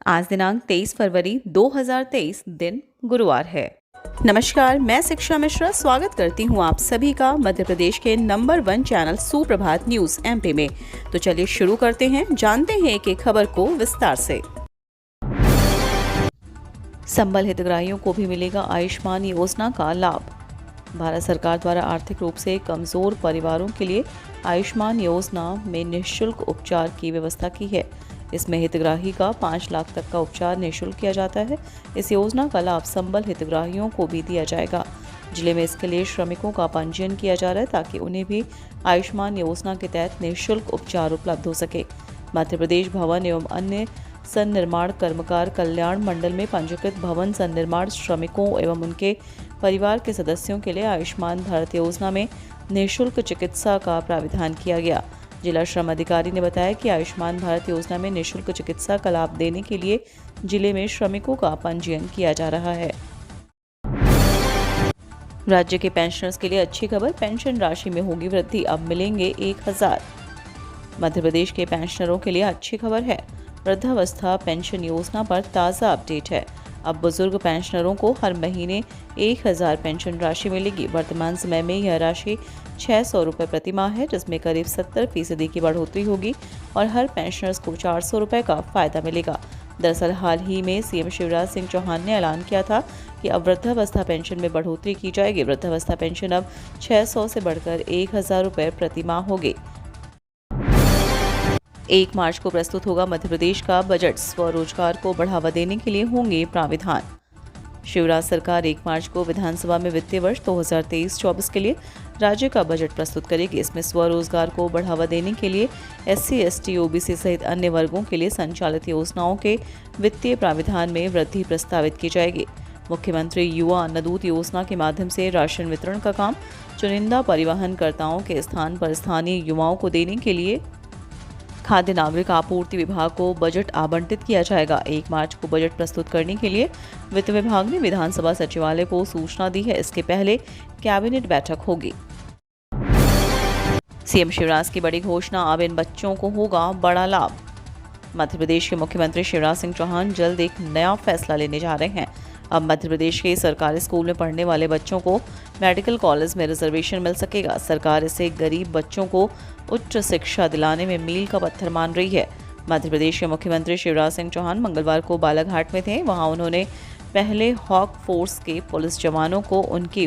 आज दिनांक 23 फरवरी 2023 दिन गुरुवार है। नमस्कार, मैं शिक्षा मिश्रा स्वागत करती हूँ आप सभी का मध्य प्रदेश के नंबर 1 चैनल सुप्रभात न्यूज एमपी में। तो चलिए शुरू करते हैं, जानते हैं एक खबर को विस्तार से। संबल हितग्राहियों को भी मिलेगा आयुष्मान योजना का लाभ। भारत सरकार द्वारा आर्थिक रूप से कमजोर परिवारों के लिए आयुष्मान योजना में निःशुल्क उपचार की व्यवस्था की है। इसमें हितग्राही का 5 लाख तक का उपचार निःशुल्क किया जाता है। इस योजना का लाभ संबल हितग्राहियों को भी दिया जाएगा। जिले में इसके लिए श्रमिकों का पंजीयन किया जा रहा है ताकि उन्हें भी आयुष्मान योजना के तहत निःशुल्क उपचार उपलब्ध हो सके। मध्य प्रदेश भवन एवं अन्य सन्निर्माण कर्मकार कल्याण मंडल में पंजीकृत भवन सन्निर्माण श्रमिकों एवं उनके परिवार के सदस्यों के लिए आयुष्मान भारत योजना में निःशुल्क चिकित्सा का प्राविधान किया गया। जिला श्रम अधिकारी ने बताया कि आयुष्मान भारत योजना में निःशुल्क चिकित्सा का लाभ देने के लिए जिले में श्रमिकों का पंजीयन किया जा रहा है। राज्य के पेंशनर्स के लिए अच्छी खबर, पेंशन राशि में होगी वृद्धि, अब मिलेंगे 1000। मध्य प्रदेश के पेंशनरों के लिए अच्छी खबर है। वृद्धावस्था पेंशन योजना पर ताज़ा अपडेट है। अब बुजुर्ग पेंशनरों को हर महीने 1000 पेंशन राशि मिलेगी। वर्तमान समय में यह राशि 600 रुपये प्रति माह है, जिसमें करीब 70% की बढ़ोतरी होगी और हर पेंशनर्स को 400 रुपये का फायदा मिलेगा। दरअसल हाल ही में सीएम शिवराज सिंह चौहान ने ऐलान किया था कि अब वृद्धावस्था पेंशन में बढ़ोतरी की जाएगी। वृद्धावस्था पेंशन अब 600 से बढ़कर 1000 रुपये प्रति माह होगी। 1 मार्च को प्रस्तुत होगा मध्य प्रदेश का बजट। स्वरोजगार को बढ़ावा देने के लिए होंगे प्राविधान। शिवराज सरकार 1 मार्च को विधानसभा में वित्तीय वर्ष 2023-24 के लिए राज्य का बजट प्रस्तुत करेगी। इसमें स्वरोजगार को बढ़ावा देने के लिए SC, ST, OBC सहित अन्य वर्गों के लिए संचालित योजनाओं के वित्तीय प्राविधान में वृद्धि प्रस्तावित की जाएगी। मुख्यमंत्री युवा अन्नदूत योजना के माध्यम से राशन वितरण का काम चुनिंदा परिवहनकर्ताओं के स्थान पर स्थानीय युवाओं को देने के लिए खाद्य नागरिक आपूर्ति विभाग को बजट आवंटित किया जाएगा। 1 मार्च को बजट प्रस्तुत करने के लिए वित्त विभाग ने विधानसभा सचिवालय को सूचना दी है। इसके पहले कैबिनेट बैठक होगी। सीएम शिवराज की बड़ी घोषणा, अब इन बच्चों को होगा बड़ा लाभ। मध्य प्रदेश के मुख्यमंत्री शिवराज सिंह चौहान जल्द एक नया फैसला लेने जा रहे हैं। अब मध्य प्रदेश के सरकारी स्कूल में पढ़ने वाले बच्चों को मेडिकल कॉलेज में रिजर्वेशन मिल सकेगा। सरकार इसे गरीब बच्चों को उच्च शिक्षा दिलाने में मील का पत्थर मान रही है। मध्य प्रदेश के मुख्यमंत्री शिवराज सिंह चौहान मंगलवार को बालाघाट में थे। वहां उन्होंने पहले हॉक फोर्स के पुलिस जवानों को उनकी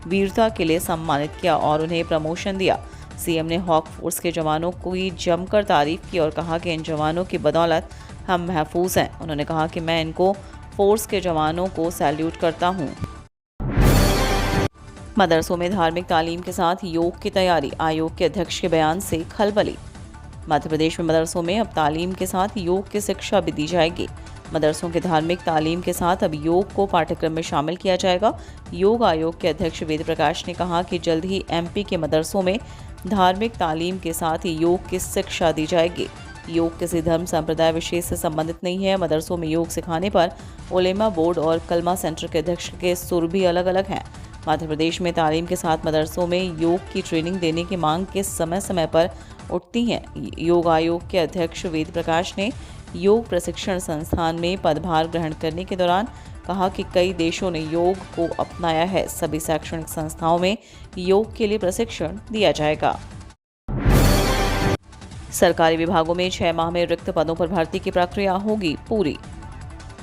वीरता के लिए सम्मानित किया और उन्हें प्रमोशन दिया। सीएम ने हॉक फोर्स के जवानों की जमकर तारीफ की और कहा कि इन जवानों की बदौलत हम महफूज हैं। उन्होंने कहा कि मैं इनको फोर्स के जवानों को सैल्यूट करता हूं। मदरसों में धार्मिक तालीम के साथ योग की तैयारी, आयोग के अध्यक्ष के बयान से खलबली। मध्य प्रदेश में मदरसों में अब तालीम के साथ योग की शिक्षा भी दी जाएगी। मदरसों के धार्मिक तालीम के साथ अब योग को पाठ्यक्रम में शामिल किया जाएगा। योग आयोग के अध्यक्ष वेद प्रकाश ने कहा कि जल्द ही MP के मदरसों में धार्मिक तालीम के साथ योग की शिक्षा दी जाएगी। योग किसी धर्म संप्रदाय विशेष से संबंधित नहीं है। मदरसों में योग सिखाने पर उलेमा बोर्ड और कलमा सेंटर के अध्यक्ष के सुर भी अलग अलग हैं। मध्य प्रदेश में तालीम के साथ मदरसों में योग की ट्रेनिंग देने की मांग के समय समय पर उठती है। योग आयोग के अध्यक्ष वेद प्रकाश ने योग प्रशिक्षण संस्थान में पदभार ग्रहण करने के दौरान कहा कि कई देशों ने योग को अपनाया है। सभी शैक्षणिक संस्थाओं में योग के लिए प्रशिक्षण दिया जाएगा। सरकारी विभागों में 6 माह में रिक्त पदों पर भर्ती की प्रक्रिया होगी पूरी।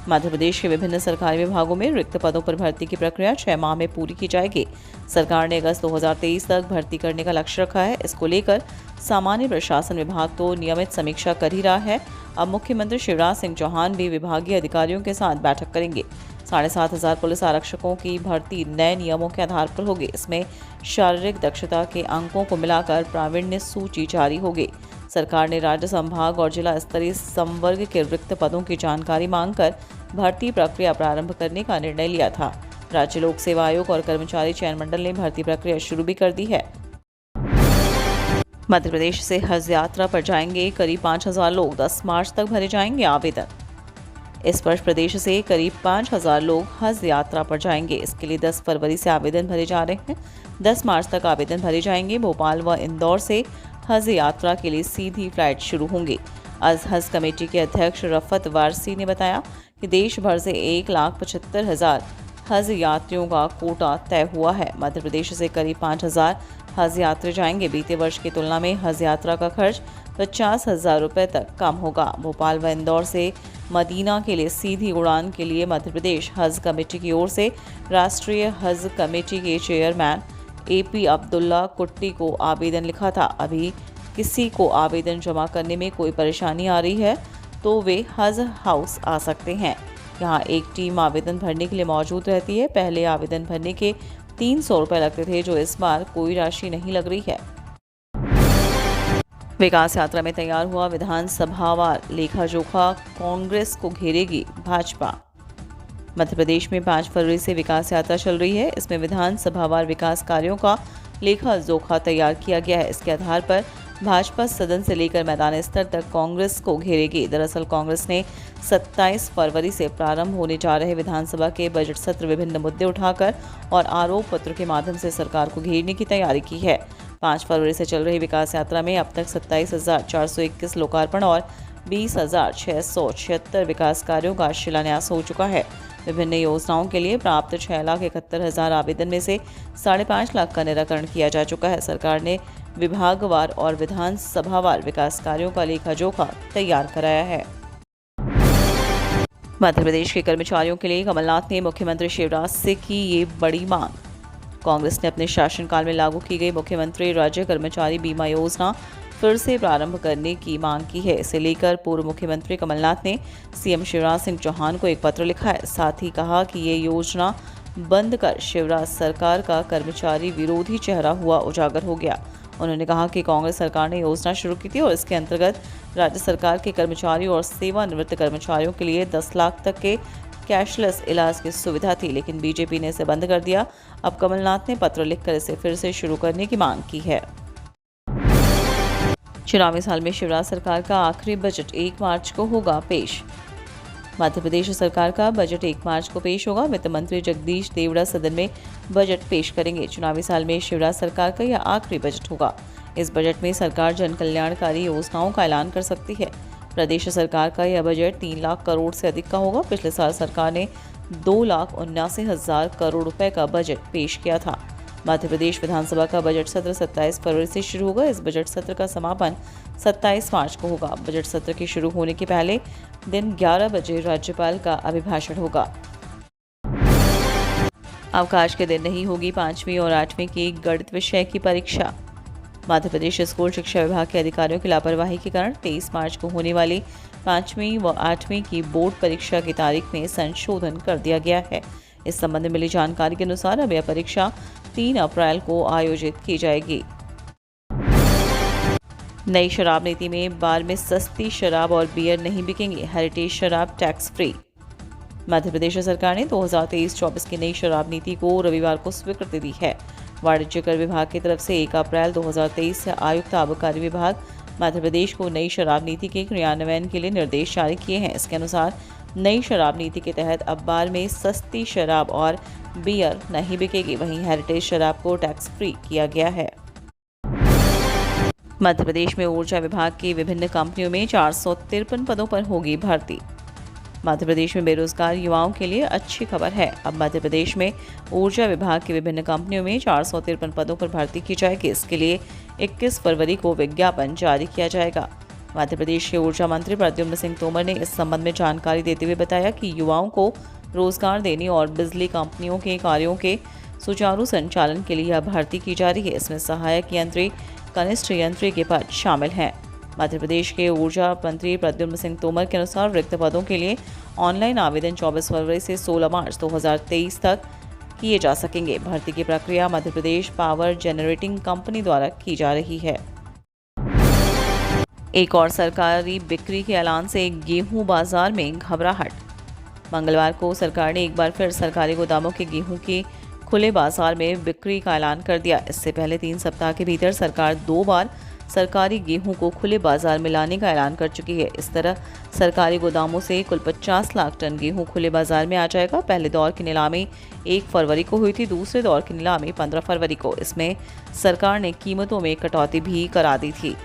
मध्य प्रदेश के विभिन्न सरकारी विभागों में रिक्त पदों पर भर्ती की प्रक्रिया 6 माह में पूरी की जाएगी। सरकार ने अगस्त 2023 तक भर्ती करने का लक्ष्य रखा है। इसको लेकर सामान्य प्रशासन विभाग तो नियमित समीक्षा कर ही रहा है। अब मुख्यमंत्री शिवराज सिंह चौहान भी विभागीय अधिकारियों के साथ बैठक करेंगे। 7500 पुलिस आरक्षकों की भर्ती नए नियमों के आधार पर होगी। इसमें शारीरिक दक्षता के अंकों को मिलाकर प्रावीण्य सूची जारी होगी। सरकार ने राज्य, संभाग और जिला स्तरीय संवर्ग के रिक्त पदों की जानकारी मांगकर भर्ती प्रक्रिया प्रारंभ करने का निर्णय लिया था। राज्य लोक सेवा आयोग और कर्मचारी चयन मंडल ने भर्ती प्रक्रिया शुरू भी कर दी है। मध्य प्रदेश से हज यात्रा पर जाएंगे करीब 5000 लोग। 10 मार्च तक भरे जाएंगे आवेदन। इस वर्ष प्रदेश से करीब 5000 लोग हज यात्रा पर जाएंगे। इसके लिए 10 फरवरी से आवेदन भरे जा रहे हैं। 10 मार्च तक आवेदन भरे जाएंगे। भोपाल व इंदौर से हज यात्रा के लिए सीधी फ्लाइट शुरू होंगी। हज कमेटी के अध्यक्ष रफत वारसी ने बताया कि देश भर से 1,75,000 हज यात्रियों का कोटा तय हुआ है। मध्य प्रदेश से करीब 5,000 हज यात्री जाएंगे। बीते वर्ष की तुलना में हज यात्रा का खर्च 50,000 रुपये तक कम होगा। भोपाल व इंदौर से मदीना के लिए सीधी उड़ान के लिए मध्य प्रदेश हज कमेटी की ओर से राष्ट्रीय हज कमेटी के चेयरमैन AP अब्दुल्ला कुट्टी को आवेदन लिखा था। अभी किसी को आवेदन जमा करने में कोई परेशानी आ रही है तो वे हज हाउस आ सकते हैं। यहाँ एक टीम आवेदन भरने के लिए मौजूद रहती है। पहले आवेदन भरने के 300 रुपये लगते थे, जो इस बार कोई राशि नहीं लग रही है। विकास यात्रा में तैयार हुआ विधानसभावार लेखा जोखा, कांग्रेस को घेरेगी भाजपा। मध्य प्रदेश में 5 फरवरी से विकास यात्रा चल रही है। इसमें विधानसभावार विकास कार्यों का लेखा जोखा तैयार किया गया है। इसके आधार पर भाजपा सदन से लेकर मैदानी स्तर तक कांग्रेस को घेरेगी। दरअसल कांग्रेस ने 27 फरवरी से प्रारंभ होने जा रहे विधानसभा के बजट सत्र विभिन्न मुद्दे उठाकर और आरोप पत्र के माध्यम से सरकार को घेरने की तैयारी की है। 5 फरवरी से चल रही विकास यात्रा में अब तक 27,421 लोकार्पण और 20,676 विकास कार्यों का शिलान्यास हो चुका है। विभिन्न योजनाओं के लिए प्राप्त 6,71,000 आवेदन में से 5.5 लाख का निराकरण किया जा चुका है। सरकार ने विभागवार और विधानसभावार विकास कार्यों का लेखा जोखा तैयार कराया है। मध्य प्रदेश के कर्मचारियों के लिए कमलनाथ ने मुख्यमंत्री शिवराज से की ये बड़ी मांग। कांग्रेस ने अपने शासनकाल में लागू की गई मुख्यमंत्री राज्य कर्मचारी बीमा योजना फिर से प्रारंभ करने की मांग की है। इसे लेकर पूर्व मुख्यमंत्री कमलनाथ ने सीएम शिवराज सिंह चौहान को एक पत्र लिखा है। साथ ही कहा कि ये योजना बंद कर शिवराज सरकार का कर्मचारी विरोधी चेहरा हुआ उजागर हो गया। उन्होंने कहा कि कांग्रेस सरकार ने योजना शुरू की थी और इसके अंतर्गत राज्य सरकार के कर्मचारियों और सेवानिवृत्त कर्मचारियों के लिए 10 लाख तक के कैशलेस इलाज की सुविधा थी, लेकिन बीजेपी ने इसे बंद कर दिया। अब कमलनाथ ने पत्र लिखकर इसे फिर से शुरू करने की मांग की है। चुनावी साल में शिवराज सरकार का आखिरी बजट 1 मार्च को होगा पेश। मध्य प्रदेश सरकार का बजट 1 मार्च को पेश होगा। वित्त मंत्री जगदीश देवड़ा सदन में बजट पेश करेंगे। चुनावी साल में शिवराज सरकार का यह आखिरी बजट होगा। इस बजट में सरकार जन कल्याणकारी योजनाओं का ऐलान कर सकती है। प्रदेश सरकार का यह बजट 3 लाख करोड़ से अधिक का होगा। पिछले साल सरकार ने 2,79,000 करोड़ रुपए का बजट पेश किया था। मध्य प्रदेश विधानसभा का बजट सत्र 27 फरवरी से शुरू होगा। इस बजट सत्र का समापन 27 मार्च को होगा। बजट सत्र के शुरू होने के पहले दिन 11 बजे राज्यपाल का अभिभाषण होगा। अवकाश के दिन नहीं होगी 5वीं और 8वीं की गणित विषय की परीक्षा। मध्य प्रदेश स्कूल शिक्षा विभाग के अधिकारियों की लापरवाही के कारण 23 मार्च को होने वाली 5वीं व 8वीं की बोर्ड परीक्षा की तारीख में संशोधन कर दिया गया है। इस संबंध में मिली जानकारी के अनुसार अब यह परीक्षा 3 अप्रैल को आयोजित की जाएगी। नई शराब नीति में बार में सस्ती शराब और बियर नहीं बिकेंगी। हेरिटेज शराब टैक्स फ्री। मध्य प्रदेश सरकार ने 2023-24 की नई शराब नीति को रविवार को स्वीकृति दी है। वाणिज्य कर विभाग की तरफ से 1 अप्रैल 2023 से आयुक्त आबकारी विभाग मध्य प्रदेश को नई शराब नीति के क्रियान्वयन के लिए निर्देश जारी किए हैं। इसके अनुसार नई शराब नीति के तहत अब बार में सस्ती शराब और बियर नहीं बिकेगी। वहीं हेरिटेज शराब को टैक्स फ्री किया गया है। मध्य प्रदेश में ऊर्जा विभाग की विभिन्न कंपनियों में 453 पदों पर होगी भर्ती। मध्य प्रदेश में बेरोजगार युवाओं के लिए अच्छी खबर है। अब मध्य प्रदेश में ऊर्जा विभाग की विभिन्न कंपनियों में 453 पदों पर भर्ती की जाएगी। इसके लिए 21 फरवरी को विज्ञापन जारी किया जाएगा। मध्य प्रदेश के ऊर्जा मंत्री प्रद्युम्न सिंह तोमर ने इस संबंध में जानकारी देते हुए बताया कि युवाओं को रोजगार देने और बिजली कंपनियों के कार्यों के सुचारू संचालन के लिए यह भर्ती की जा रही है। इसमें सहायक यंत्री, कनिष्ठ यंत्री के पद शामिल हैं। मध्य प्रदेश के ऊर्जा मंत्री प्रद्युम्न सिंह तोमर के अनुसार रिक्त पदों के लिए ऑनलाइन आवेदन 24 फरवरी से 16 मार्च 2023 तक किए जा सकेंगे। भर्ती की प्रक्रिया Madhya Pradesh power generating company द्वारा की जा रही है। एक और सरकारी बिक्री के ऐलान से गेहूं बाजार में घबराहट। मंगलवार को सरकार ने एक बार फिर सरकारी गोदामों के गेहूं की खुले बाजार में बिक्री का ऐलान कर दिया। इससे पहले 3 सप्ताह के भीतर सरकार 2 बार सरकारी गेहूं को खुले बाजार में लाने का ऐलान कर चुकी है। इस तरह सरकारी गोदामों से कुल 50 लाख टन गेहूं खुले बाजार में आ जाएगा। पहले दौर की नीलामी 1 फरवरी को हुई थी, दूसरे दौर की नीलामी 15 फरवरी को। इसमें सरकार ने कीमतों में कटौती भी करा दी थी।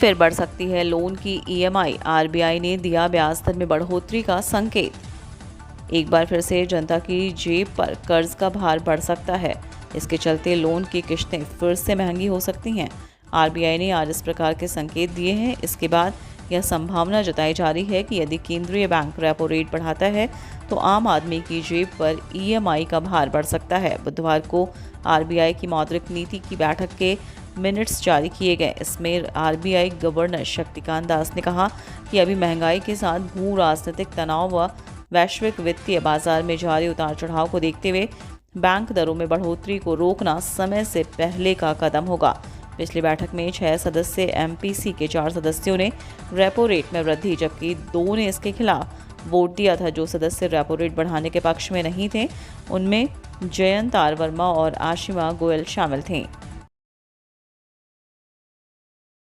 फिर बढ़ सकती है लोन की ईएमआई। आरबीआई ने दिया ब्याज दर में बढ़ोतरी का संकेत। एक बार फिर से जनता की जेब पर कर्ज का भार बढ़ सकता है। इसके चलते लोन की किश्तें फिर से महंगी हो सकती हैं। आरबीआई ने आज इस प्रकार के संकेत दिए हैं। इसके बाद यह संभावना जताई जा रही है कि यदि केंद्रीय बैंक रेपो रेट बढ़ाता है तो आम आदमी की जेब पर ईएमआई का भार बढ़ सकता है। बुधवार को आरबीआई की मौद्रिक नीति की बैठक के मिनट्स जारी किए गए। इसमें आरबीआई गवर्नर शक्तिकांत दास ने कहा कि अभी महंगाई के साथ भू राजनीतिक तनाव व वैश्विक वित्तीय बाजार में जारी उतार चढ़ाव को देखते हुए बैंक दरों में बढ़ोतरी को रोकना समय से पहले का कदम होगा। पिछली बैठक में 6 सदस्य एमपीसी के 4 सदस्यों ने रेपो रेट में वृद्धि, जबकि 2 ने इसके खिलाफ वोट दिया था। जो सदस्य रेपो रेट बढ़ाने के पक्ष में नहीं थे उनमें जयंत आर वर्मा और आशिमा गोयल शामिल थे।